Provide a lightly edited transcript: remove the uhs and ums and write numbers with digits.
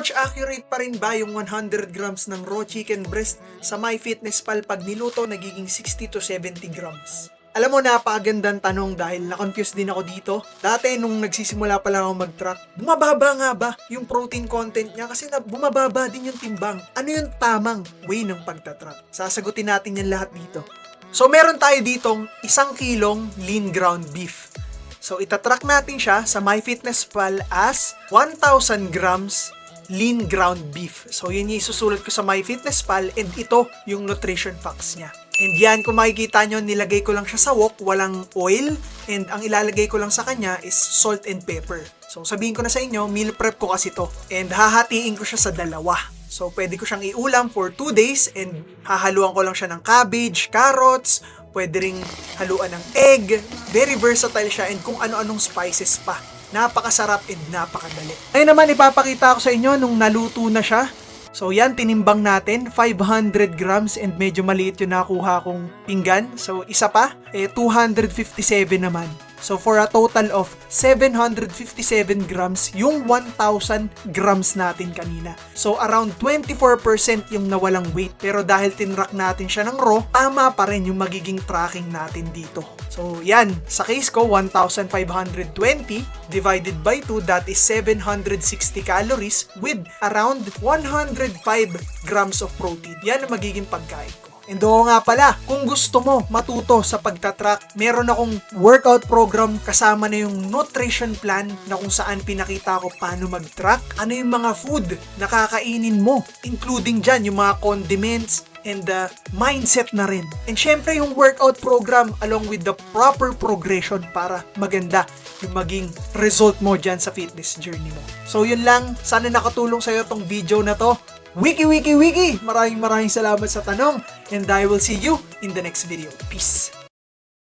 Coach, accurate pa rin ba yung 100 grams ng raw chicken breast sa MyFitnessPal pag niluto nagiging 60 to 70 grams? Alam mo, napakagandang tanong dahil na-confuse din ako dito. Dati nung nagsisimula pa lang ako mag-track, bumababa nga ba yung protein content niya kasi bumababa din yung timbang. Ano yung tamang way ng pagtatrack? Sasagutin natin yan lahat dito. So meron tayo ditong 1 kilong lean ground beef. So itatrack natin siya sa MyFitnessPal as 1,000 grams lean ground beef. So yun yung isusulat ko sa MyFitnessPal and ito yung nutrition facts niya. And yan, kung makikita nyo, nilagay ko lang siya sa wok, walang oil, and ang ilalagay ko lang sa kanya is salt and pepper. So sabihin ko na sa inyo, meal prep ko kasi to. And hahatiin ko siya sa dalawa. So pwede ko siyang iulam for 2 days and hahaluan ko lang siya ng cabbage, carrots, pwede ring haluan ng egg. Very versatile siya and kung ano-anong spices pa. Napakasarap and napakadali. Ngayon naman ipapakita ko sa inyo nung naluto na siya. So yan, tinimbang natin, 500 grams and medyo maliit yung nakuha kong pinggan. So isa pa, 257 naman. So for a total of 757 grams yung 1,000 grams natin kanina. So around 24% yung nawalang weight. Pero dahil tinrack natin siya ng raw, tama pa rin yung magiging tracking natin dito. So yan, sa case ko, 1,520 divided by 2, that is 760 calories with around 105 grams of protein. Yan ang magiging pagkain ko. And oo nga pala, kung gusto mo matuto sa pagtatrack, meron akong workout program kasama na yung nutrition plan na kung saan pinakita ko paano mag-track, ano yung mga food na kakainin mo, including dyan yung mga condiments and mindset na rin. And syempre yung workout program along with the proper progression para maganda yung maging result mo dyan sa fitness journey mo. So yun lang, sana nakatulong sa'yo tong video na to. Wiki! Maraming salamat sa tanong and I will see you in the next video. Peace!